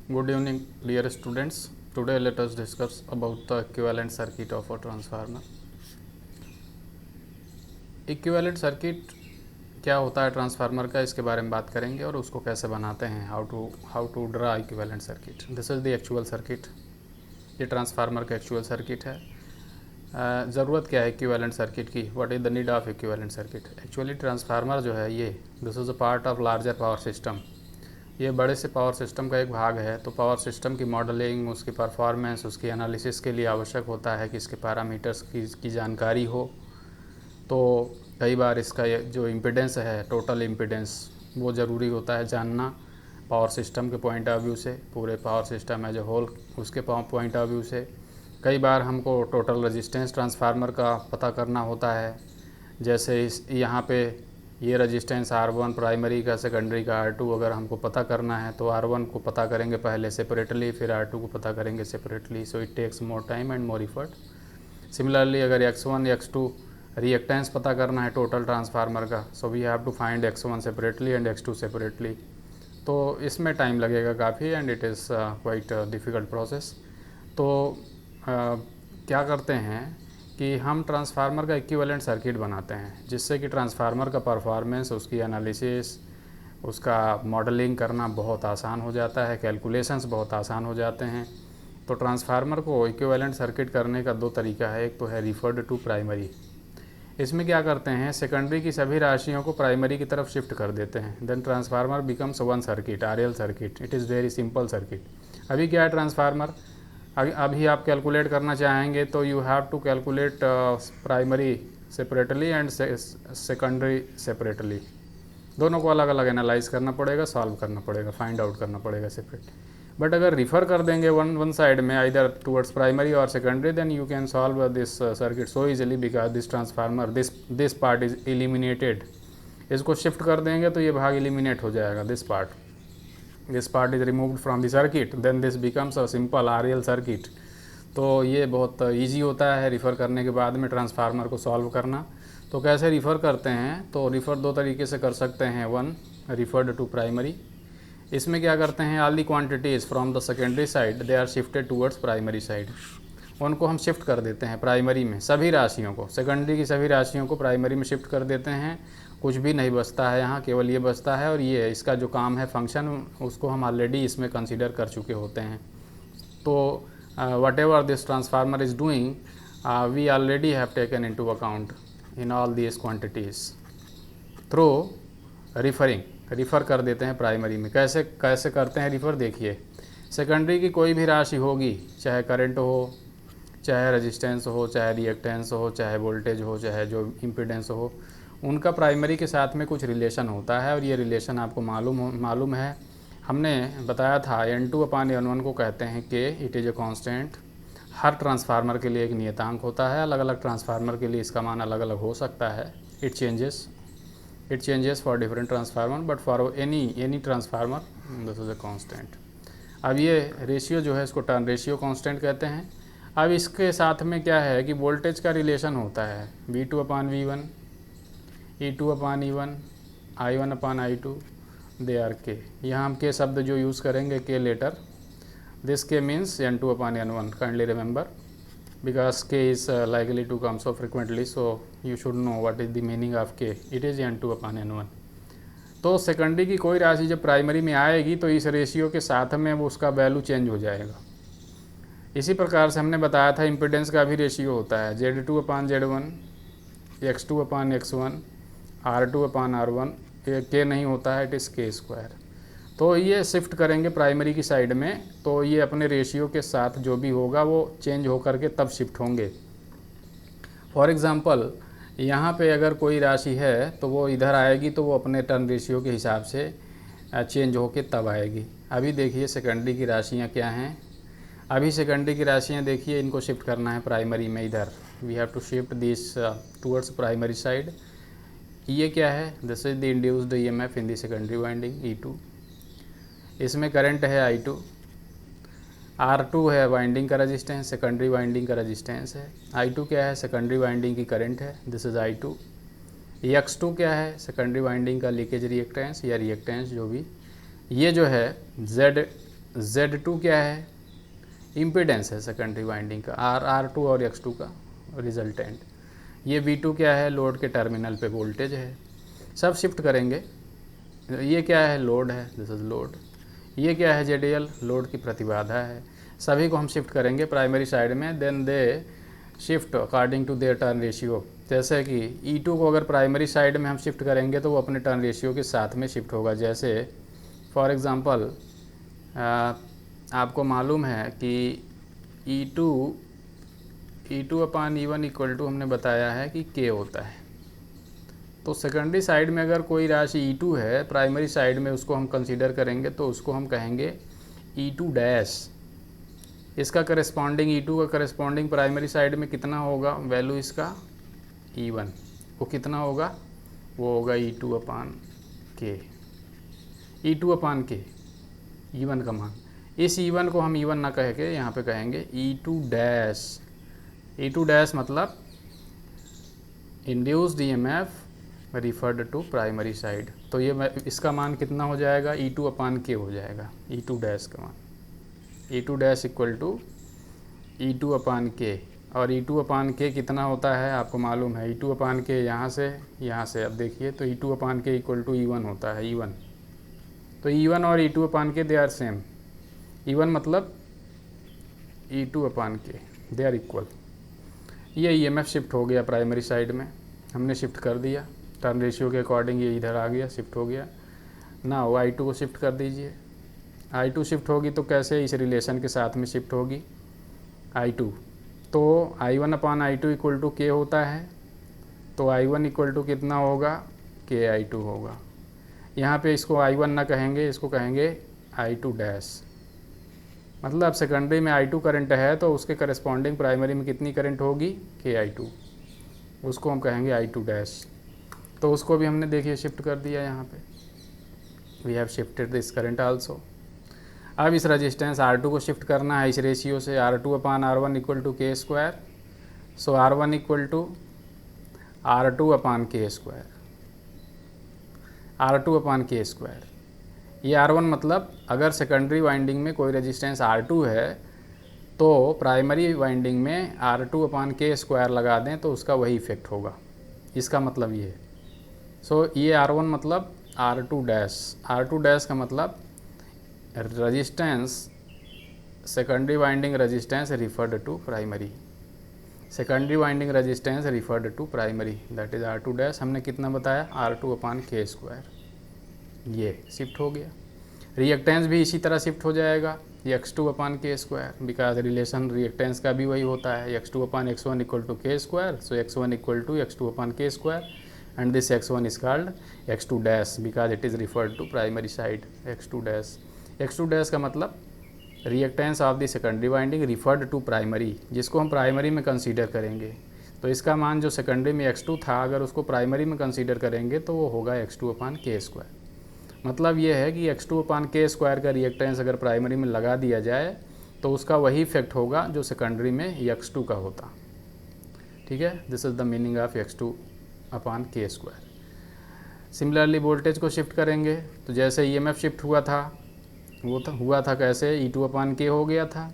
Good evening, dear students. Today let us discuss about the equivalent circuit of a transformer. Equivalent circuit क्या होता है transformer का, इसके बारे में बात करेंगे और उसको कैसे बनाते हैं, how to draw equivalent circuit. This is the actual circuit. ये ट्रांसफार्मर का एक्चुअल सर्किट है. ज़रूरत क्या है इक्विवेलेंट सर्किट की, what is the need of equivalent circuit. Actually transformer जो है ये this is a part of larger power system. ये बड़े से पावर सिस्टम का एक भाग है. तो पावर सिस्टम की मॉडलिंग, उसकी परफॉर्मेंस, उसकी एनालिसिस के लिए आवश्यक होता है कि इसके पैरामीटर्स की जानकारी हो. तो कई बार इसका जो इम्पीडेंस है, टोटल इम्पीडेंस, वो ज़रूरी होता है जानना पावर सिस्टम के पॉइंट ऑफ व्यू से, पूरे power system as a whole उसके पॉइंट ऑफ व्यू से. कई बार हमको टोटल रेजिस्टेंस ट्रांसफार्मर का पता करना होता है. जैसे इस यहाँ पे ये रेजिस्टेंस R1 प्राइमरी का, सेकेंडरी का R2 अगर हमको पता करना है तो R1 को पता करेंगे पहले सेपरेटली, फिर R2 को पता करेंगे separately. So it takes more time and more effort. Similarly अगर X1 X2 रिएक्टेंस पता करना है टोटल ट्रांसफार्मर का, so we have to find X1 separately and X2 separately. तो इसमें टाइम लगेगा काफ़ी and it is quite difficult process. तो क्या करते हैं कि हम ट्रांसफार्मर का इक्विवेलेंट सर्किट बनाते हैं, जिससे कि ट्रांसफार्मर का परफॉर्मेंस, उसकी एनालिसिस, उसका मॉडलिंग करना बहुत आसान हो जाता है, कैलकुलेशंस बहुत आसान हो जाते हैं. तो ट्रांसफार्मर को इक्विवेलेंट सर्किट करने का दो तरीका है. एक तो है रिफर्ड टू प्राइमरी. इसमें क्या करते हैं, सेकेंडरी की सभी राशियों को प्राइमरी की तरफ शिफ्ट कर देते हैं. Then transformer becomes one circuit, RL circuit. It is very simple circuit. अभी क्या है ट्रांसफार्मर, अभी आप कैलकुलेट करना चाहेंगे तो you have to calculate primary separately and secondary separately. दोनों को अलग अलग एनालाइज करना पड़ेगा, सॉल्व करना पड़ेगा, फाइंड आउट करना पड़ेगा सेपरेट. बट अगर रिफ़र कर देंगे वन साइड में आइदर टुवर्ड्स प्राइमरी और secondary, then you can solve this circuit so easily because this transformer this part is eliminated. इसको शिफ्ट कर देंगे तो ये भाग एलिमिनेट हो जाएगा. This part is removed from the circuit, then this becomes a simple RL circuit. तो ये बहुत ईजी होता है रिफ़र करने के बाद में ट्रांसफार्मर को सॉल्व करना. तो कैसे रिफ़र करते हैं, तो रिफ़र दो तरीके से कर सकते हैं. One, referred to primary. इसमें क्या करते हैं, all the quantities from the secondary side they are shifted towards primary side. उनको हम शिफ्ट कर देते हैं प्राइमरी में, सभी राशियों को, सेकेंडरी की सभी राशियों को प्राइमरी में शिफ्ट कर देते हैं. कुछ भी नहीं बचता है यहाँ, केवल ये बचता है. और ये इसका जो काम है, फंक्शन, उसको हम ऑलरेडी इसमें कंसीडर कर चुके होते हैं. तो whatever this transformer is doing, we already have taken into account in all these quantities through referring. Refer कर देते हैं प्राइमरी में. कैसे कैसे करते हैं रिफ़र, देखिए. सेकेंडरी की कोई भी राशि होगी, चाहे करंट हो, चाहे रेजिस्टेंस हो, चाहे रिएक्टेंस हो, चाहे वोल्टेज हो, चाहे जो इम्पीडेंस हो, उनका प्राइमरी के साथ में कुछ रिलेशन होता है. और ये रिलेशन आपको मालूम है. हमने बताया था N2/N1 को कहते हैं कि it is a constant. Her transformer के लिए एक नियतांक होता है. अलग अलग ट्रांसफार्मर के लिए इसका मान अलग अलग हो सकता है. It changes for different transformer, but for any transformer this is a constant. अब ये रेशियो जो है, इसको टर्न रेशियो कांस्टेंट कहते हैं. अब इसके साथ में क्या है कि वोल्टेज का रिलेशन होता है, V2/V1, E2/E1, I1/I2, they are के. यहाँ हम के शब्द जो यूज़ करेंगे, के लेटर, दिस के means N2/N1. Kindly remember, because k is likely to come so frequently, so you should know what is the meaning of k. It is N2/N1. तो सेकेंडरी की कोई राशि जब प्राइमरी में आएगी तो इस रेशियो के साथ में वो उसका वैल्यू चेंज हो जाएगा. इसी प्रकार से हमने बताया था इम्पीडेंस का भी रेशियो होता है, Z2/Z1, X2/X1, R2/R1. के नहीं होता है, इट इज़ K². तो ये शिफ्ट करेंगे प्राइमरी की साइड में, तो ये अपने रेशियो के साथ जो भी होगा वो चेंज होकर के तब शिफ्ट होंगे. फॉर एग्ज़ाम्पल, यहाँ पे अगर कोई राशि है तो वो इधर आएगी तो वो अपने टर्न रेशियो के हिसाब से चेंज होके तब आएगी. अभी देखिए सेकेंडरी की राशियाँ क्या हैं. अभी सेकेंडरी की राशियाँ देखिए, इनको शिफ्ट करना है प्राइमरी में. इधर we have to shift this towards primary side. ये क्या है, this is the induced EMF in the secondary winding E2. इसमें करंट है I2. R2 है वाइंडिंग का रेजिस्टेंस, सेकेंडरी वाइंडिंग का रेजिस्टेंस है. I2 क्या है, सेकेंडरी वाइंडिंग की करंट है, दिस इज़ I2. X2 क्या है, सेकेंडरी वाइंडिंग का लीकेज रिएक्टेंस या रिएक्टेंस जो भी. ये जो है Z2 क्या है, इम्पीडेंस है सेकेंडरी वाइंडिंग का, R2 और X2 का रिजल्टेंट। ये V2 क्या है, लोड के टर्मिनल पे वोल्टेज है। सब शिफ्ट करेंगे। ये क्या है, लोड है, दिस इज लोड। ये क्या है, ZL, लोड की प्रतिबाधा है। सभी को हम शिफ्ट करेंगे प्राइमरी साइड में, then they shift according to their turn ratio. जैसे कि E2 को अगर प्राइमरी साइड में हम शिफ्ट करेंगे तो वो अपने टर्न रेशियो के साथ में शिफ्ट होगा। जैसे फॉर एग्ज़ाम्पल आपको मालूम है कि E2 upon E1 equal to हमने बताया है कि K होता है। तो सेकेंडरी साइड में अगर कोई राशि E2 है, प्राइमरी साइड में उसको हम कंसीडर करेंगे तो उसको हम कहेंगे E2 डैश। इसका करस्पॉन्डिंग E2 का करस्पॉन्डिंग प्राइमरी साइड में कितना होगा, वैल्यू इसका E1, वो कितना होगा, वो होगा E2 upon K, E2 upon K, E1 का मान। इस E1 को हम E1 ना कह के यहाँ पे कहेंगे E2 डैश। E2 डैश मतलब induced EMF referred to primary side. तो ये इसका मान कितना हो जाएगा, E2 अपान K हो जाएगा, E2 डैश का मान। E2 dash equal to E2 upon K, और E2 अपान K कितना होता है आपको मालूम है, E2 अपान K यहाँ से अब देखिए तो E2 upon K equal to E1 होता है, E1। तो E1 और E2 upon K they are same. E1 मतलब E2 upon K, they are equal. ये EMF शिफ्ट हो गया प्राइमरी साइड में, हमने शिफ्ट कर दिया टर्न रेशियो के अकॉर्डिंग, ये इधर आ गया, शिफ्ट हो गया ना। वो I2 को शिफ्ट कर दीजिए। I2 शिफ्ट होगी तो कैसे, इस रिलेशन के साथ में शिफ्ट होगी I2। तो I1 upon I2 equal to K होता है। तो I1 इक्वल टू कितना होगा, KI2 होगा। यहाँ पे इसको I1 ना कहेंगे, इसको कहेंगे I2 डैश। मतलब सेकेंडरी में I2 करंट है तो उसके करस्पॉन्डिंग प्राइमरी में कितनी करंट होगी, KI2, उसको हम कहेंगे I2 डैश। तो उसको भी हमने देखिए शिफ्ट कर दिया यहाँ पे, we have shifted this current also. अब इस रजिस्टेंस R2 को शिफ्ट करना है इस रेशियो से, R2 upon R1 equal to K square. So R1 equal to R2 upon K square, R2 upon K square. ये R1 मतलब अगर सेकेंडरी वाइंडिंग में कोई रेजिस्टेंस R2 है तो प्राइमरी वाइंडिंग में R2 अपान K स्क्वायर लगा दें तो उसका वही इफेक्ट होगा, इसका मतलब ये है। सो ये R1 मतलब R2 डैश, R2 डैश का मतलब resistance, secondary winding resistance referred to primary, secondary winding resistance referred to primary, that is R2 dash. हमने कितना बताया, R2 अपान K स्क्वायर। ये शिफ्ट हो गया। रिएक्टेंस भी इसी तरह शिफ्ट हो जाएगा, X2 upon K square, because relation reactance का भी वही होता है, X2 upon X1 equal to K square. So X1 equal to X2 upon K square, and this X1 is called X2 dash because it is referred to primary side, X2 dash। X2 dash का मतलब reactance of the secondary winding referred to primary, जिसको हम primary में consider करेंगे। तो इसका मान जो सेकेंडरी में X2 था, अगर उसको प्राइमरी में कंसीडर करेंगे तो वो होगा X2 अपान K स्क्वायर। मतलब ये है कि X2 अपान K स्क्वायर का रिएक्टेंस अगर प्राइमरी में लगा दिया जाए तो उसका वही इफेक्ट होगा जो सेकेंडरी में X2 का होता। ठीक है, this is the meaning of X2 upon K square. Similarly voltage को शिफ्ट करेंगे तो जैसे EMF शिफ्ट हुआ था, वो हुआ था कैसे, E2 अपान K हो गया था।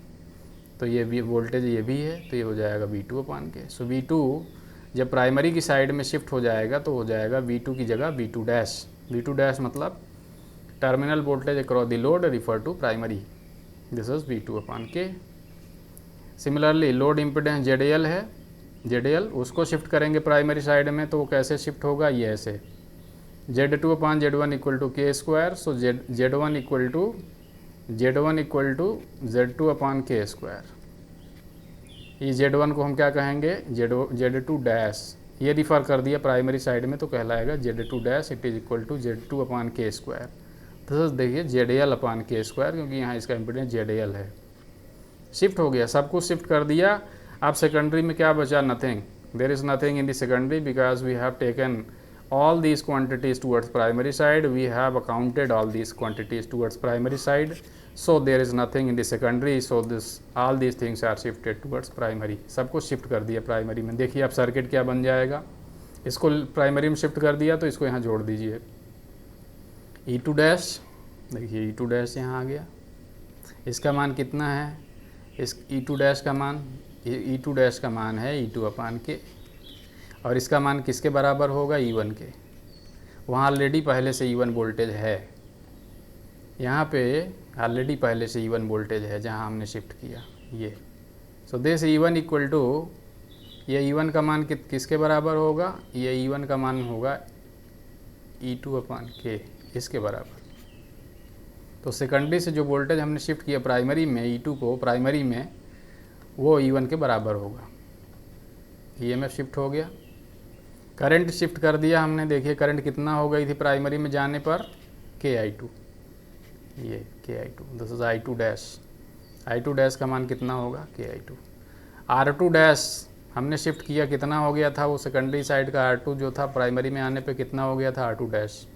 तो ये भी वोल्टेज ये भी है, तो ये हो जाएगा V2 upon K। So V2 जब प्राइमरी की साइड में शिफ्ट हो जाएगा तो हो जाएगा V2 की जगह V2 डैश। V2 डैश मतलब terminal voltage across the load refer to primary, this is V2 upon K। Similarly load impedance ZL है, ZL उसको शिफ्ट करेंगे प्राइमरी साइड में तो वो कैसे शिफ्ट होगा, ये ऐसे Z2 upon Z1 equal to K square. So Z1 equal to Z2 upon K square. ये Z1 को हम क्या कहेंगे, Z2 डैश। ये रिफ़र कर दिया प्राइमरी साइड में तो कहलाएगा Z2 dash, it is equal to Z2 upon K square. तो देखिए ZL अपान K स्क्वायर, क्योंकि यहाँ इसका इम्पिडेंस ZL है। शिफ्ट हो गया, सब कुछ शिफ्ट कर दिया। अब सेकेंडरी में क्या बचा, nothing, there is nothing in the secondary because we have taken all these quantities towards primary side, we have accounted all these quantities towards primary side, so there is nothing in the secondary, so this all these things are shifted towards primary। सब कुछ shift कर दिया primary में। देखिए अब circuit क्या बन जाएगा, इसको प्राइमरी में शिफ्ट कर दिया तो इसको यहाँ जोड़ दीजिए, E2 डैश, देखिए E2 डैश यहाँ आ गया, इसका मान कितना है, इस E2 डैश का मान, E2 डैश का मान है E2 अपान के, और इसका मान किसके बराबर होगा, E1 के। वहाँ ऑलरेडी पहले से E1 वोल्टेज है, यहाँ पे ऑलरेडी पहले से E1 वोल्टेज है जहाँ हमने शिफ्ट किया ये। So this E1 equal to, ये E1 का मान किसके बराबर होगा, ये E1 का मान होगा E2 अपान के, इसके बराबर। तो सेकेंडरी से जो वोल्टेज हमने शिफ्ट किया प्राइमरी में, E2 को प्राइमरी में, वो E1 के बराबर होगा। EMF शिफ्ट हो गया, करंट शिफ्ट कर दिया हमने। देखिए करंट कितना हो गई थी प्राइमरी में जाने पर, KI2, ये KI2, this is I2 dash. I2 dash का मान कितना होगा, KI2। R2 डैश हमने शिफ्ट किया, कितना हो गया था वो सेकेंडरी साइड का R2 जो था, प्राइमरी में आने पे कितना हो गया था, R2 dash,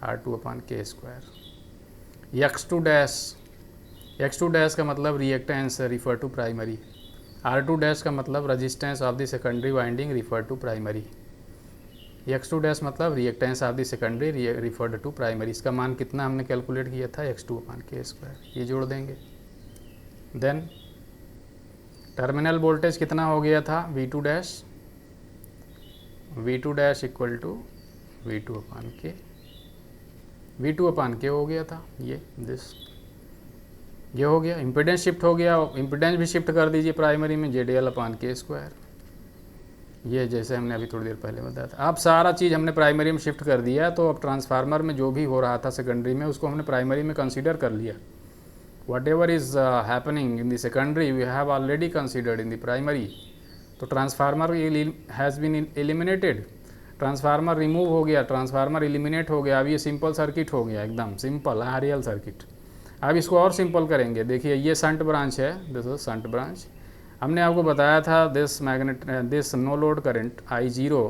R2 upon K square. X2 dash, X2 dash का मतलब reactance refer to primary, R2 dash का मतलब resistance of the secondary winding refer to primary, X2 dash मतलब reactance of the secondary referred to primary. इसका मान कितना हमने calculate किया था, X2 अपान K स्क्वायर, ये जोड़ देंगे। देन टर्मिनल वोल्टेज कितना हो गया था, V2 dash, V2 dash equal to V2 upon K, V2 upon के हो गया था ये, दिस ये हो गया। इम्पिडेंस शिफ्ट हो गया, इम्पिडेंस भी शिफ्ट कर दीजिए प्राइमरी में, ZL अपान K स्क्वायर, ये जैसे हमने अभी थोड़ी देर पहले बताया था। अब सारा चीज़ हमने प्राइमरी में शिफ्ट कर दिया, तो अब ट्रांसफार्मर में जो भी हो रहा था सेकेंडरी में, उसको हमने प्राइमरी में कंसीडर कर लिया। whatever is happening in the secondary we have already considered in the primary। तो transformer has been eliminated, transformer remove हो गया, ट्रांसफार्मर एलिमिनेट हो गया। अब ये सिंपल सर्किट हो गया, एकदम सिंपल RL सर्किट। अब इसको और सिंपल करेंगे। देखिए ये शंट ब्रांच है, दिस इज शंट ब्रांच। हमने आपको बताया था this no load current I0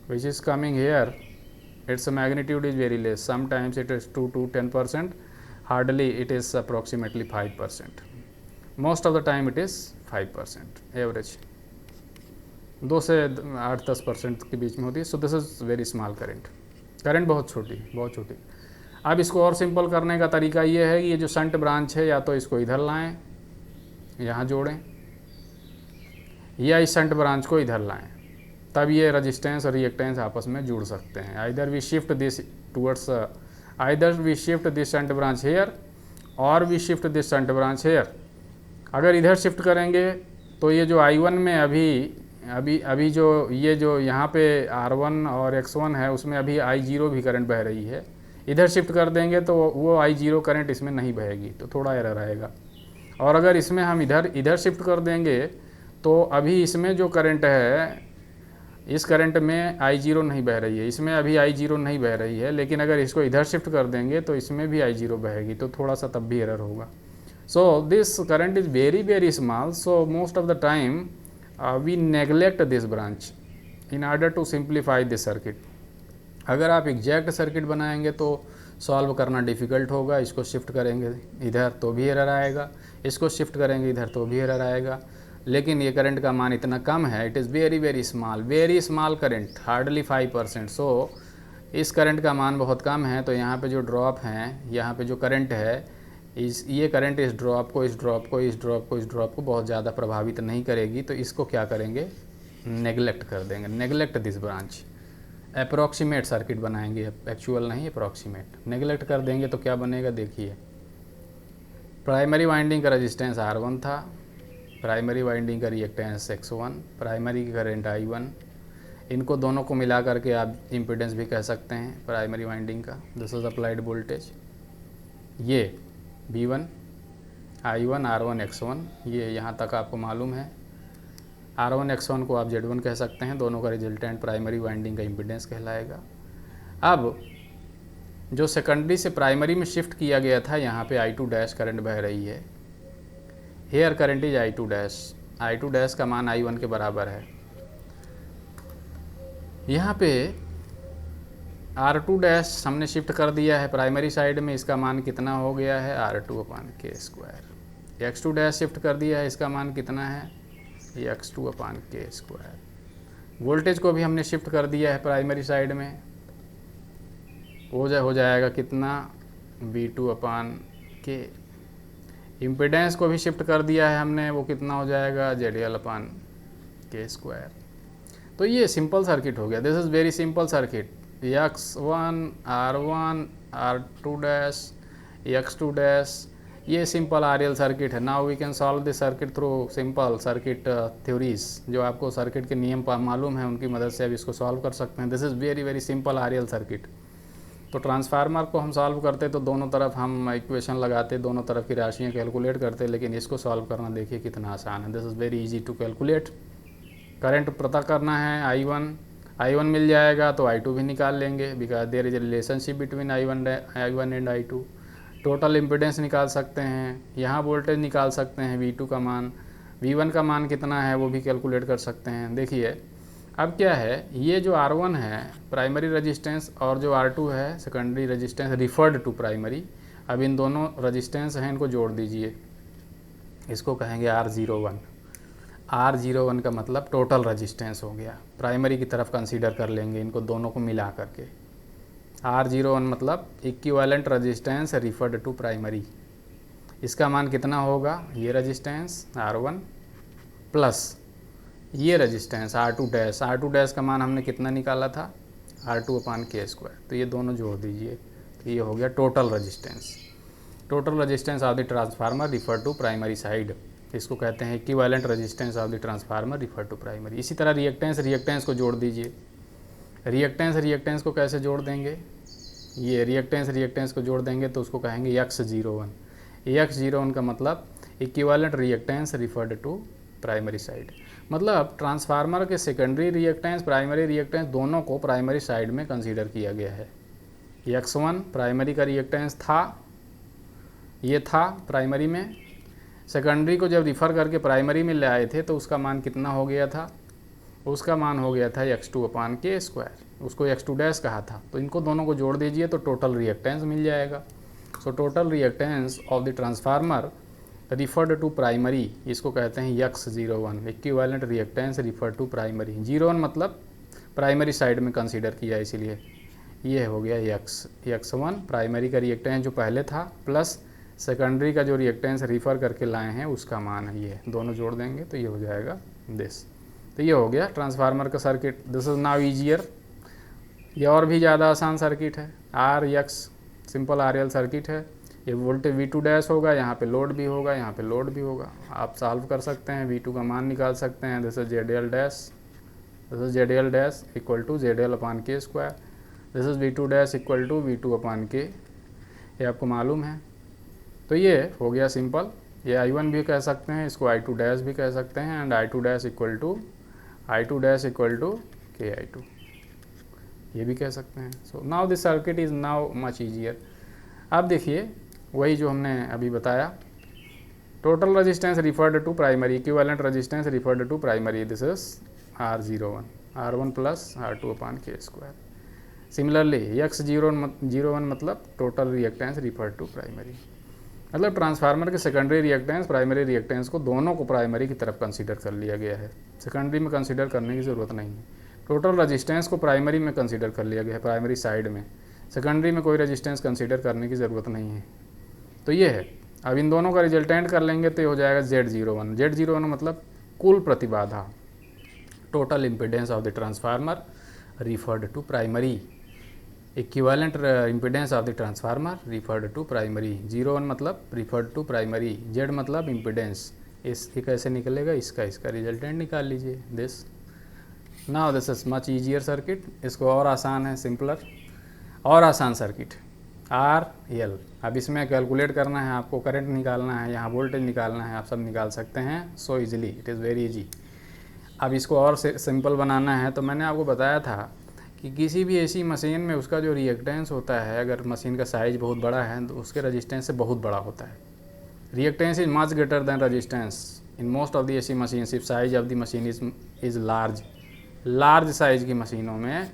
which is coming here, its magnitude is very less, sometimes it is 2 to 10%, hardly it is approximately 5%, most of the time it is 5% average, 2 से 8-10% के बीच में होती है। सो this is very small current, current बहुत छोटी, बहुत छोटी। अब इसको और सिंपल करने का तरीका ये है कि ये जो शंट ब्रांच है, या तो इसको इधर लाएं, यहाँ जोड़ें, या इस शंट ब्रांच को इधर लाएं, तब ये रेजिस्टेंस और रिएक्टेंस आपस में जुड़ सकते हैं। Either we shift this towards, either we shift this shunt branch here और we shift this shunt branch here. अगर इधर शिफ्ट करेंगे तो ये जो I1 में अभी जो ये जो यहाँ पे R1 और X1 है, उसमें अभी I0 भी करंट बह रही है। इधर शिफ्ट कर देंगे तो वो I0 करंट इसमें नहीं बहेगी, तो थोड़ा एरर आएगा। और अगर इसमें हम इधर शिफ्ट कर देंगे तो अभी इसमें जो करंट है, इस करंट में I0 नहीं बह रही है, इसमें अभी I0 नहीं बह रही है, लेकिन अगर इसको इधर शिफ्ट कर देंगे तो इसमें भी I0 बहेगी, तो थोड़ा सा तब भी एरर होगा। So this current is very small, so most of the time we neglect this branch in order to simplify this circuit। अगर आप एग्जैक्ट सर्किट बनाएंगे तो सॉल्व करना डिफ़िकल्ट होगा। इसको शिफ्ट करेंगे इधर तो भी एरर आएगा, इसको शिफ्ट करेंगे इधर तो भी एरर आएगा। लेकिन ये करंट का मान इतना कम है, it is very small current, hardly 5%। सो इस करंट का मान बहुत कम है, तो यहाँ पे जो ड्रॉप हैं, यहाँ पे जो करंट है, ये करंट इस ड्रॉप को बहुत ज़्यादा प्रभावित नहीं करेगी। तो इसको क्या करेंगे, नेगलेक्ट कर देंगे, neglect this branch. Approximate circuit बनाएंगे, एक्चुअल नहीं, अप्रॉक्सीमेट। नेगलेक्ट कर देंगे तो क्या बनेगा, देखिए प्राइमरी वाइंडिंग का रेजिस्टेंस R1 था, प्राइमरी वाइंडिंग का रिएक्टेंस X1, प्राइमरी की करंट I1, इनको दोनों को मिला करके आप इम्पीडेंस भी कह सकते हैं प्राइमरी वाइंडिंग का। दिस इज अप्लाइड वोल्टेज, ये V1 I1 R1 X1, ये यहाँ तक आपको मालूम है। R1 X1 को आप Z1 कह सकते हैं, दोनों का रिजल्टेंट प्राइमरी वाइंडिंग का इम्पीडेंस कहलाएगा। अब जो सेकेंडरी से प्राइमरी में शिफ्ट किया गया था, यहाँ पे I2 डैश करंट बह रही है, here current is I2 dash, I2 dash का मान I1 के बराबर है। यहाँ पे R2 डैश हमने शिफ्ट कर दिया है प्राइमरी साइड में, इसका मान कितना हो गया है, R2 upon K square. X2 dash shift कर दिया है, इसका मान कितना है, X2 upon K square. Voltage को भी हमने शिफ्ट कर दिया है प्राइमरी साइड में, हो जाएगा कितना, V2 अपान K। इम्पिडेंस को भी शिफ्ट कर दिया है हमने, वो कितना हो जाएगा ZL अपान K²। तो ये सिंपल सर्किट हो गया। This is very simple circuit. X1 R1 R2 dash X2 dash, ये सिंपल RL सर्किट है। Now we can solve this circuit through simple circuit theories. जो आपको सर्किट के नियम मालूम है उनकी मदद से आप इसको सॉल्व कर सकते हैं। This is very very simple RL circuit. तो ट्रांसफार्मर को हम सॉल्व करते तो दोनों तरफ हम इक्वेशन लगाते, दोनों तरफ की राशियाँ कैलकुलेट करते, लेकिन इसको सॉल्व करना देखिए कितना आसान है। This is very easy to calculate. Current पता करना है I1 मिल जाएगा तो I2 भी निकाल लेंगे, because there is a relationship between I1 and I2। Total impedance निकाल सकते हैं, यहाँ वोल्टेज निकाल सकते हैं, V2 का मान, V1 का मान कितना है वो भी कैलकुलेट कर सकते हैं। देखिए अब क्या है, ये जो R1 है प्राइमरी रेजिस्टेंस और जो R2 है secondary resistance referred to primary. अब इन दोनों रेजिस्टेंस हैं, इनको जोड़ दीजिए, इसको कहेंगे R01। R01 का मतलब टोटल रेजिस्टेंस हो गया, प्राइमरी की तरफ कंसीडर कर लेंगे इनको दोनों को मिला करके। R01 मतलब equivalent resistance referred to primary. इसका मान कितना होगा, ये रेजिस्टेंस R1 प्लस ये रेजिस्टेंस R2 डैश का मान हमने कितना निकाला था, R2 अपान K²। तो ये दोनों जोड़ दीजिए, तो ये हो गया total resistance. Total resistance of the transformer refer to primary side, इसको कहते हैं equivalent resistance of the transformer refer to primary. इसी तरह रिएक्टेंस को जोड़ दीजिए। रिएक्टेंस को कैसे जोड़ देंगे, ये रिएक्टेंस को जोड़ देंगे तो उसको कहेंगे X01। X01 का मतलब equivalent reactance referred to primary side. मतलब ट्रांसफार्मर के सेकेंडरी रिएक्टेंस प्राइमरी रिएक्टेंस दोनों को प्राइमरी साइड में कंसीडर किया गया है। X1 प्राइमरी का रिएक्टेंस था, ये था प्राइमरी में। सेकेंडरी को जब रिफ़र करके प्राइमरी में ले आए थे तो उसका मान कितना हो गया था, उसका मान हो गया था X2 अपान K²। उसको X2 डैश कहा था। तो इनको दोनों को जोड़ दीजिए तो टोटल रिएक्टेंस मिल जाएगा। So total reactance of the transformer referred to primary, इसको कहते हैं X01, equivalent reactance refer to primary. 01 मतलब प्राइमरी साइड में कंसीडर किया, इसीलिए ये हो गया X1 प्राइमरी का रिएक्टेंस जो पहले था प्लस सेकेंडरी का जो रिएक्टेंस रिफ़र करके लाए हैं उसका मान है, ये दोनों जोड़ देंगे तो ये हो जाएगा दिस। तो ये हो गया ट्रांसफार्मर का circuit. This is now easier. ये और भी ज़्यादा आसान सर्किट है। RX सिंपल RL सर्किट है। ये वोल्टेज V2 डैश होगा, यहाँ पे लोड भी होगा, यहाँ पे लोड भी होगा। आप सॉल्व कर सकते हैं, V2 का मान निकाल सकते हैं। This is ZL dash equal to ZL upon K²। This is V2 dash equal to V2 upon K, ये आपको मालूम है। तो ये हो गया सिंपल। ये I1 भी कह सकते हैं, इसको I2 डैश भी कह सकते हैं, and I2 dash equal to KI2, ये भी कह सकते हैं। So now this circuit is now much easier. अब देखिए वही जो हमने अभी बताया, total resistance referred to primary, equivalent resistance referred to primary, this is R01, R1 plus R2 upon K²। Similarly X01 मतलब total reactance referred to primary. मतलब transformer के सेकेंडरी रिएक्टेंस प्राइमरी रिएक्टेंस को दोनों को प्राइमरी की तरफ consider कर लिया गया है, सेकेंडरी में कंसीडर करने की ज़रूरत नहीं है। टोटल रेजिस्टेंस को प्राइमरी में कंसीडर कर लिया गया है, प्राइमरी साइड में। सेकेंडरी में कोई रेजिस्टेंस कंसीडर करने की ज़रूरत नहीं है। तो ये है। अब इन दोनों का रिजल्टेंट कर लेंगे तो ये हो जाएगा Z01। Z01 मतलब कुल प्रतिबाधा, total impedance of the transformer referred to primary, equivalent impedance of the transformer referred to primary. 01 मतलब रिफर्ड टू प्राइमरी, Z मतलब इम्पिडेंस। ये कैसे निकलेगा, इसका रिजल्टेंट निकाल लीजिए। This now this is much easier circuit. इसको और आसान है, सिंपलर और आसान सर्किट RL। अब इसमें कैलकुलेट करना है आपको, करंट निकालना है, यहाँ वोल्टेज निकालना है, आप सब निकाल सकते हैं so easily, it is very easy. अब इसको और सिंपल बनाना है तो मैंने आपको बताया था कि किसी भी ऐसी मशीन में उसका जो रिएक्टेंस होता है, अगर मशीन का साइज़ बहुत बड़ा है तो उसके रेजिस्टेंस से बहुत बड़ा होता है। Reactance is much greater than resistance in most of the ऐसी machine. If size of the machine is large size की मशीनों में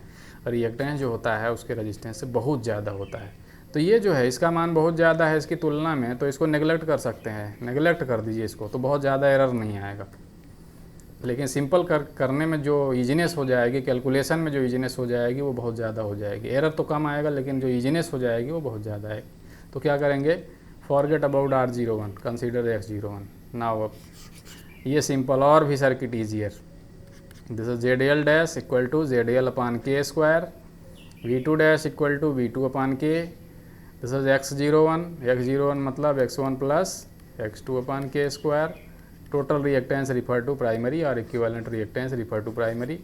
रिएक्टेंस जो होता है उसके रेजिस्टेंस से बहुत ज़्यादा होता है। तो ये जो है इसका मान बहुत ज़्यादा है इसकी तुलना में, तो इसको नेगलेक्ट कर सकते हैं, नेगलेक्ट कर दीजिए इसको, तो बहुत ज़्यादा एरर नहीं आएगा। लेकिन सिंपल करने में जो ईजीनेस हो जाएगी, कैलकुलेशन में जो ईजीनेस हो जाएगी वो बहुत ज़्यादा हो जाएगी। एरर तो कम आएगा लेकिन जो ईजीनेस हो जाएगी वो बहुत ज़्यादा है। तो क्या करेंगे, forget about R01, consider X01। Now अब ये सिंपल और भी circuit easier. This is ZL dash equal to ZL upon K square, V2 dash equal to V2 upon K। This is X01 मतलब X1 plus X2 upon K square. Total reactance refer to primary और equivalent reactance refer to primary.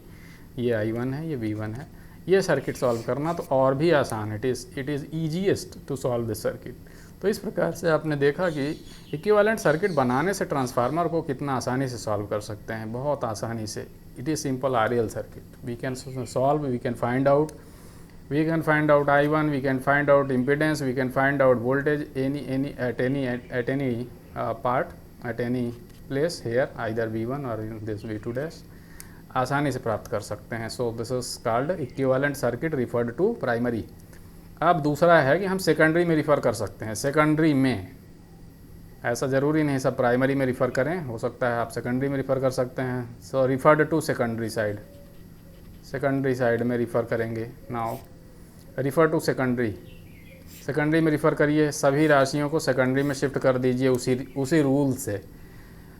ये I1 है, ये V1 है। ये circuit solve करना तो और भी आसान है। It is easiest to solve this circuit. तो इस प्रकार से आपने देखा कि इक्विवेलेंट सर्किट बनाने से ट्रांसफार्मर को कितना आसानी से सॉल्व कर सकते हैं, बहुत आसानी से। It is simple RL circuit. We can solve, we can find out I1, we can find out impedance, we can find out voltage at any part, at any place here, either V1 or in this V2 dash, आसानी से प्राप्त कर सकते हैं। So this is called equivalent circuit referred to primary. अब दूसरा है कि हम सेकेंडरी में रिफ़र कर सकते हैं। सेकेंडरी में ऐसा ज़रूरी नहीं सब प्राइमरी में रिफ़र करें, हो सकता है आप सेकेंडरी में रिफ़र कर सकते हैं। So referred to secondary side, secondary side में रिफ़र करेंगे। नाउ रिफ़र टू सेकेंडरी में रिफ़र करिए, सभी राशियों को सेकेंडरी में शिफ्ट कर दीजिए उसी रूल से।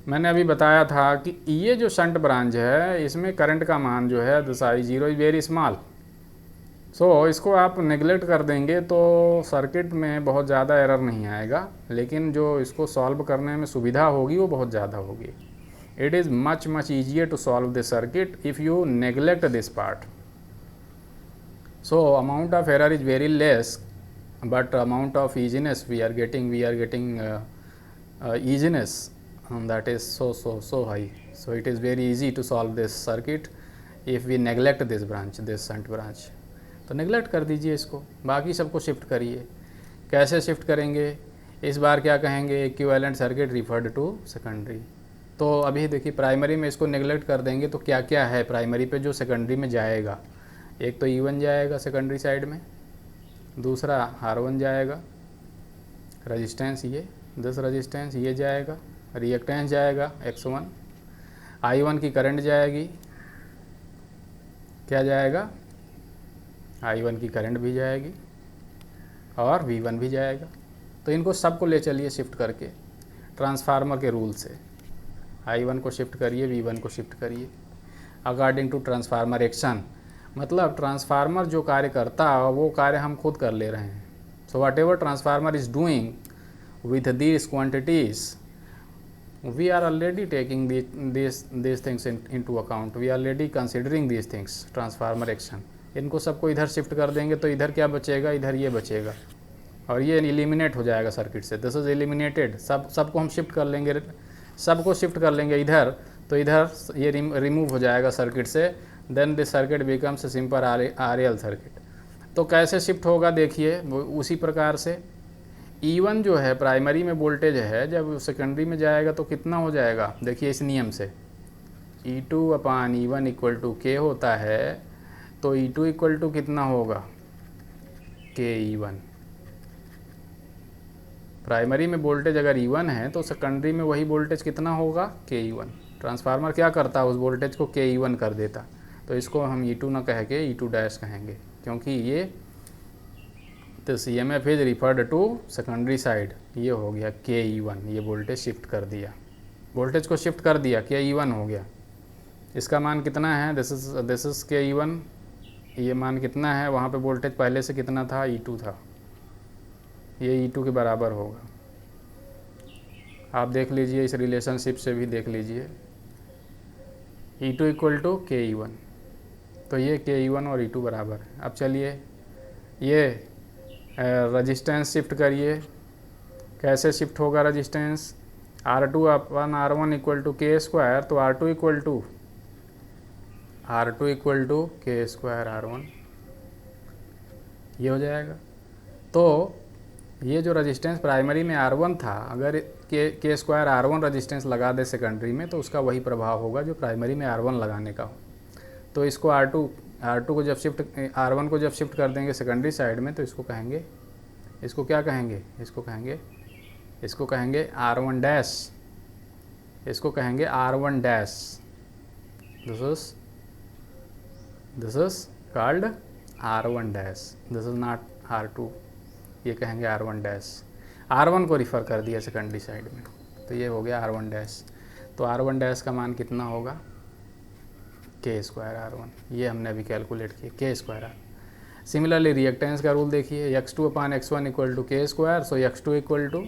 मैंने अभी बताया था कि ये जो शंट ब्रांच है इसमें करंट का मान जो है this I0 is very small. So इसको आप नेगलेक्ट कर देंगे तो सर्किट में बहुत ज़्यादा एरर नहीं आएगा, लेकिन जो इसको सॉल्व करने में सुविधा होगी वो बहुत ज़्यादा होगी। It is much easier to solve this circuit if you neglect this part. So amount of error is very less, but amount of easiness we are getting easiness that is so high. So it is very easy to solve this circuit if we neglect this branch, this shunt branch. तो neglect कर दीजिए इसको, बाकी सबको shift करिए। कैसे shift करेंगे, इस बार क्या कहेंगे, equivalent circuit referred to secondary. तो अभी देखिए प्राइमरी में इसको नेगलेक्ट कर देंगे तो क्या क्या है प्राइमरी पे जो सेकेंडरी में जाएगा। एक तो E1 जाएगा सेकेंडरी साइड में, दूसरा R1 जाएगा, रजिस्टेंस ये 10 रजिस्टेंस ये जाएगा, रिएक्टेंस जाएगा X1, I1 की करंट जाएगी, क्या जाएगा, I1 की करंट भी जाएगी और V1 भी जाएगा। तो इनको सबको ले चलिए शिफ्ट करके ट्रांसफार्मर के रूल से। I1 को शिफ्ट करिए, V1 को शिफ्ट करिए अकॉर्डिंग टू ट्रांसफार्मर एक्शन। मतलब ट्रांसफार्मर जो कार्य करता है वो कार्य हम खुद कर ले रहे हैं। So whatever transformer is doing with these quantities we are already taking this things into account, we are already considering these things transformer action. इनको सबको इधर शिफ्ट कर देंगे तो इधर क्या बचेगा, इधर ये बचेगा और ये एलिमिनेट हो जाएगा सर्किट से। This is eliminated. सबको हम शिफ्ट कर लेंगे, सबको शिफ्ट कर लेंगे इधर, तो इधर ये रिमूव हो जाएगा सर्किट से। Then this circuit becomes simple RL circuit. तो कैसे शिफ्ट होगा देखिए, उसी प्रकार से E1 जो है प्राइमरी में वोल्टेज है, जब सेकेंडरी में जाएगा तो कितना हो जाएगा, देखिए इस नियम से E2 upon E1 equal to K होता है। तो E2 इक्वल टू कितना होगा, KE1। प्राइमरी में वोल्टेज अगर E1 है तो सेकेंडरी में वही वोल्टेज कितना होगा, KE1। ट्रांसफार्मर क्या करता है, उस वोल्टेज को KE1 कर देता। तो इसको हम E2 ना कह के E2 डैश कहेंगे, क्योंकि ये तो CMF is referred to secondary side. ये हो गया KE1, ये वोल्टेज शिफ्ट कर दिया, वोल्टेज को शिफ्ट कर दिया, KE1 हो गया। इसका मान कितना है, दिस इज KE1। ये मान कितना है, वहाँ पे वोल्टेज पहले से कितना था, E2 था, ये E2 के बराबर होगा। आप देख लीजिए, इस रिलेशनशिप से भी देख लीजिए, E2 इक्वल टू KE1। तो ये KE1 और E2 बराबर है। अब चलिए ये रजिस्टेंस शिफ्ट करिए। कैसे शिफ्ट होगा resistance, R2 upon R1 equal to K square, तो R2 equal to K square R1, ये हो जाएगा। तो ये जो रजिस्टेंस प्राइमरी में R1 था, अगर K स्क्वायर R1 रजिस्टेंस लगा दे सेकेंडरी में तो उसका वही प्रभाव होगा जो प्राइमरी में R1 लगाने का हो। तो इसको R2 को जब शिफ्ट, R1 को जब शिफ्ट कर देंगे सेकेंडरी साइड में तो इसको कहेंगे, इसको क्या कहेंगे, इसको कहेंगे R1 डैश, इसको कहेंगे R1 dash. This is called R1 dash, this is not R2, ये कहेंगे R1 डैश। R1 को रिफ़र कर दिया सेकेंडरी साइड में, तो ये हो गया R1 डैश। तो R1 डैश का मान कितना होगा, K स्क्वायर R1, ये हमने अभी कैलकुलेट किया K square R। Similarly reactance का रूल देखिए, x2 upon x1 equal to K square, so x2 equal to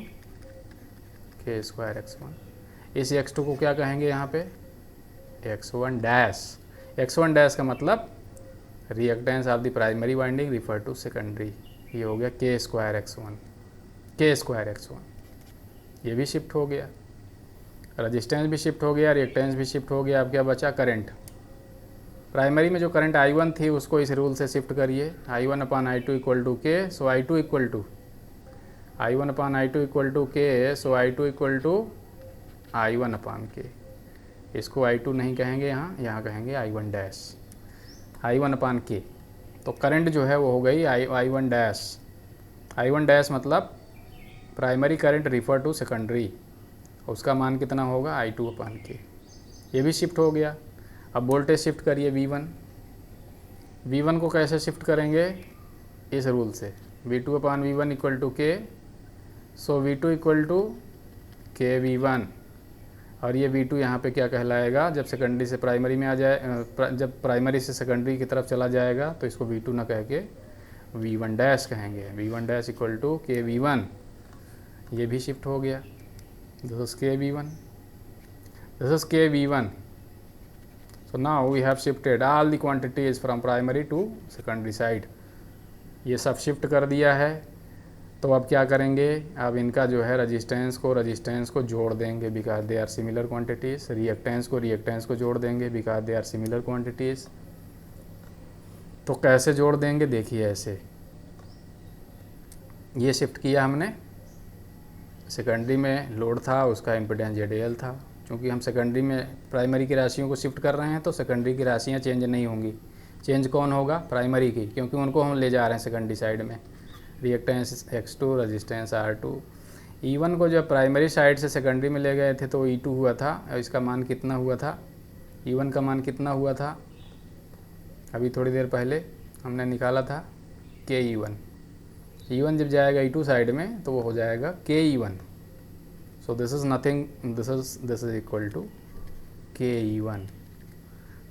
K square x1। इस x2 को क्या कहेंगे यहाँ पे, x1 डैश। x1 डैश का मतलब reactance of the primary winding refer to secondary, ये हो गया K square x1, K square x1। ये भी शिफ्ट हो गया, रजिस्टेंस भी शिफ्ट हो गया, रिएक्टेंस भी शिफ्ट हो गया। अब क्या बचा, करंट। प्राइमरी में जो करंट I1 थी उसको इस रूल से शिफ्ट करिए, I1 upon I2 equal to K, so I2 equal to I1 upon I2 equal to K, so I2 equal to I1 upon K। इसको I2 नहीं कहेंगे, यहाँ कहेंगे I1 dash, I1 upon K। तो current जो है वो हो गई I1 डैश। I1 डैश मतलब primary current refer to secondary, उसका मान कितना होगा, I2 अपान K। ये भी शिफ्ट हो गया। अब वोल्टेज शिफ्ट करिए V1। V1 को कैसे शिफ्ट करेंगे, इस रूल से, V2 upon V1 equal to K, so V2 equal to K V1। और ये V2 यहाँ पे क्या कहलाएगा, जब सेकेंडरी से प्राइमरी में आ जाए, जब प्राइमरी से सेकेंडरी की तरफ चला जाएगा तो इसको V2 ना कह के V1 डैश कहेंगे, V1 dash equal to K V1। ये भी शिफ्ट हो गया, this is K V1, this is K V1। So now we have shifted all the quantities from primary to secondary side। ये सब शिफ्ट कर दिया है। तो अब क्या करेंगे, अब इनका जो है रजिस्टेंस को जोड़ देंगे, because they are similar quantities. Reactance को जोड़ देंगे, because they are similar quantities. तो कैसे जोड़ देंगे, देखिए ऐसे, ये शिफ्ट किया हमने, सेकेंडरी में लोड था, उसका इम्पीडेंस ZL था। क्योंकि हम सेकेंडरी में प्राइमरी की राशियों को शिफ्ट कर रहे हैं तो सेकेंडरी की राशियाँ चेंज नहीं होंगी। चेंज कौन होगा, प्राइमरी की, क्योंकि उनको हम ले जा रहे हैं सेकेंडरी साइड में। Reactance X2, resistance R2। E1 को जब प्राइमरी साइड से सेकेंडरी में ले गए थे तो E2 हुआ था, और इसका मान कितना हुआ था, E1 का मान कितना हुआ था, अभी थोड़ी देर पहले हमने निकाला था K E1। E1 जब जाएगा E2 साइड में तो वो हो जाएगा K E1। So this is nothing, this is equal to K E1।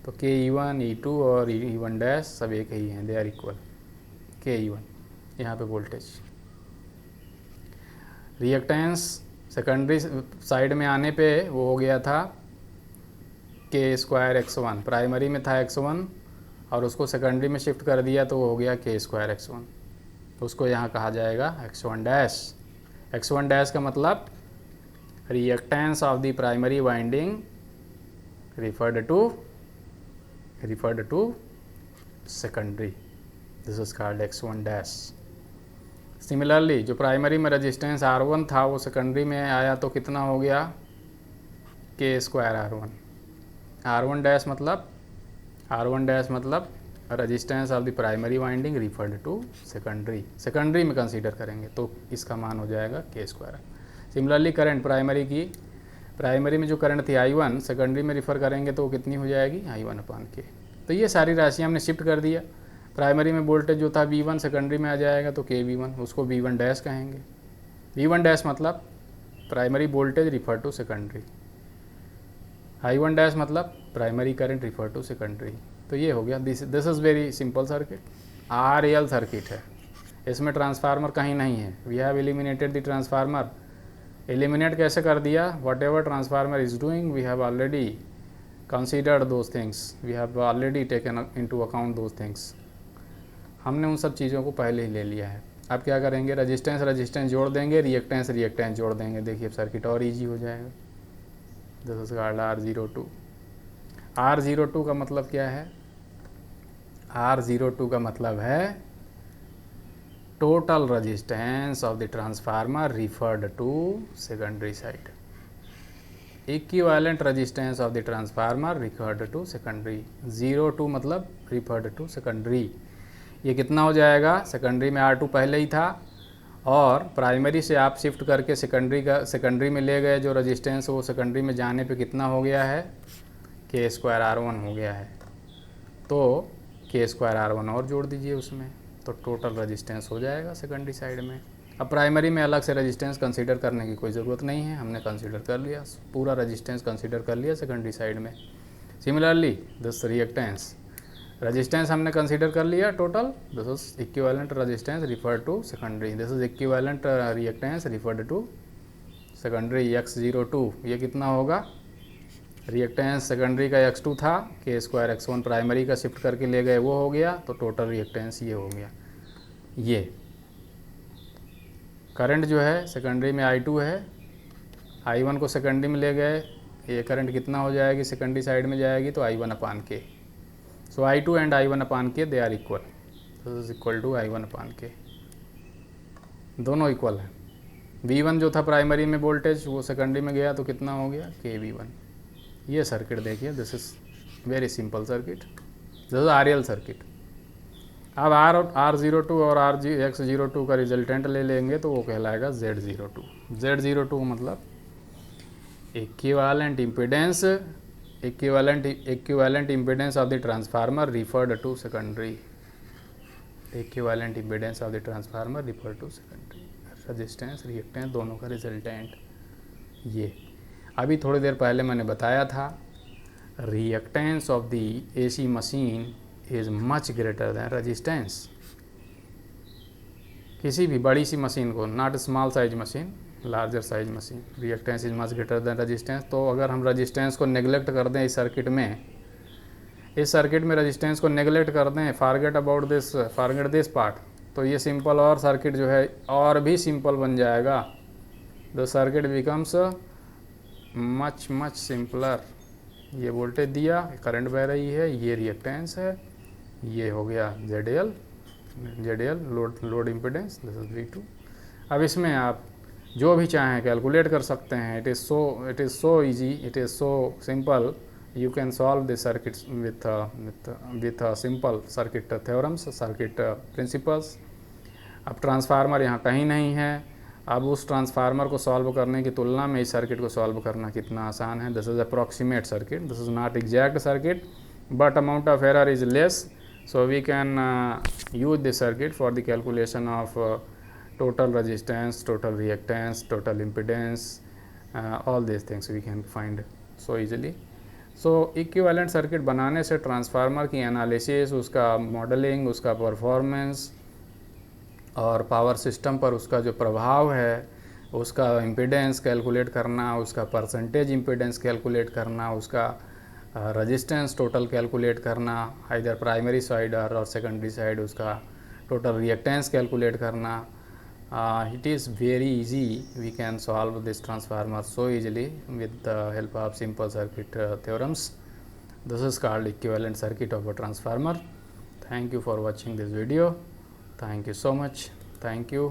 तो K E1, E2 और E1 डैश सब एक ही हैं, दे आर इक्वल, K E1। यहाँ पे वोल्टेज, रिएक्टेंस सेकेंडरी साइड में आने पे वो हो गया था K स्क्वायर X1। प्राइमरी में था X1 और उसको सेकेंडरी में शिफ्ट कर दिया तो वो हो गया K स्क्वायर X1। तो उसको यहाँ कहा जाएगा X1 डैश। X1 डैश का मतलब reactance of the primary winding referred to secondary, this is called X1 dash. Similarly जो प्राइमरी में रेजिस्टेंस R1 था वो सेकेंडरी में आया तो कितना हो गया, K square R1। R1 dash मतलब resistance of the primary winding referred to secondary में कंसीडर करेंगे तो इसका मान हो जाएगा K square. Similarly current, primary में जो करंट थी I1, सेकेंडरी में रिफ़र करेंगे तो कितनी हो जाएगी, I1 अपान K। तो ये सारी राशियाँ हमने शिफ्ट कर दिया। प्राइमरी में वोल्टेज जो था V1 सेकेंडरी में आ जाएगा तो K V1, उसको V1 डैश कहेंगे। V1 डैश मतलब primary voltage refer to secondary, I1 dash मतलब primary current refer to secondary. तो ये हो गया, this is very simple circuit, RL circuit है, इसमें ट्रांसफार्मर कहीं नहीं है। We have eliminated the transformer. Eliminate कैसे कर दिया, whatever transformer is doing we have already considered those things, we have already taken into account those things. हमने उन सब चीज़ों को पहले ही ले लिया है। अब क्या करेंगे, रजिस्टेंस जोड़ देंगे, रिएक्टेंस जोड़ देंगे। देखिए सर्किट और इजी हो जाएगा। This is called R02। R02 का मतलब क्या है, R02 का मतलब है total resistance of the transformer referred to secondary side, equivalent resistance of the transformer referred to secondary. 02 मतलब रिफर्ड टू सेकेंडरी। ये कितना हो जाएगा, सेकेंडरी में R2 पहले ही था और प्राइमरी से आप शिफ्ट करके सेकेंडरी में ले गए, जो रेजिस्टेंस वो सेकेंडरी में जाने पे कितना हो गया है, K स्क्वायर R1 हो गया है। तो K स्क्वायर R1 और जोड़ दीजिए उसमें, तो टोटल रेजिस्टेंस हो जाएगा सेकेंडरी साइड में। अब प्राइमरी में अलग से रेजिस्टेंस कंसीडर करने की कोई ज़रूरत नहीं है, हमने कंसीडर कर लिया, पूरा रेजिस्टेंस कंसीडर कर लिया सेकेंडरी साइड में। सिमिलरली दिस रिएक्टेंस, रेजिस्टेंस हमने कंसीडर कर लिया total, this is equivalent resistance referred to secondary, this is equivalent reactance referred to secondary X02। ये कितना होगा, रिएक्टेंस सेकेंडरी का X2 था, K² X1 प्राइमरी का शिफ्ट करके ले गए, वो हो गया, तो टोटल रिएक्टेंस ये हो गया। ये करंट जो है सेकेंडरी में I2 है, I1 को सेकेंडरी में ले गए, ये करंट कितना हो जाएगी, सेकेंडरी साइड में जाएगी तो I1/K। So I2 and I1/K they are equal, this is equal to I1/K, दोनों इक्वल हैं। V1 जो था प्राइमरी में वोल्टेज, वो सेकेंडरी में गया तो कितना हो गया, KV1। ये सर्किट देखिए, this is very simple circuit, this is RL circuit. अब R02 और X02 का रिजल्टेंट ले लेंगे तो वो कहलाएगा Z02। Z02 मतलब equivalent impedance, equivalent impedance of the transformer referred to secondary, equivalent impedance of the transformer referred to secondary, resistance reactance दोनों का रिजल्टेंट। ये अभी थोड़ी देर पहले मैंने बताया था, reactance of the AC machine is much greater than resistance. किसी भी बड़ी सी मशीन को, not small size machine, larger size machine, reactance is much greater than resistance. तो अगर हम रेजिस्टेंस को नेगलेक्ट कर दें इस सर्किट में रेजिस्टेंस को नेगलेक्ट कर दें, फॉरगेट दिस पार्ट, तो ये सिंपल और सर्किट जो है और भी सिंपल बन जाएगा। The circuit becomes much simpler. ये वोल्टेज दिया, करंट बह रही है, ये रिएक्टेंस है, ये हो गया ZL load impedance, this is V2। अब इसमें आप जो भी चाहें कैलकुलेट कर सकते हैं। It is so easy, it is so simple, you can solve the circuits with simple circuit theorems, circuit principles. अब ट्रांसफार्मर यहाँ कहीं नहीं है, अब उस ट्रांसफार्मर को सॉल्व करने की तुलना में इस सर्किट को सॉल्व करना कितना आसान है। This is approximate circuit, this is not exact circuit, but amount of error is less, so we can use this circuit for the calculation of total resistance, total reactance, total impedance, all these things we can find so easily. So equivalent circuit बनाने से transformer की analysis, उसका modelling, उसका performance और power system पर उसका जो प्रभाव है, उसका इम्पीडेंस कैलकुलेट करना, उसका परसेंटेज इम्पीडेंस कैलकुलेट करना, उसका रेजिस्टेंस टोटल कैलकुलेट करना, इधर प्राइमरी साइड और सेकेंडरी साइड, उसका टोटल रिएक्टेंस कैलकुलेट करना। It is very easy, we can solve this transformer so easily with the help of simple circuit theorems. This is called equivalent circuit of a transformer. Thank you for watching this video. Thank you so much. Thank you.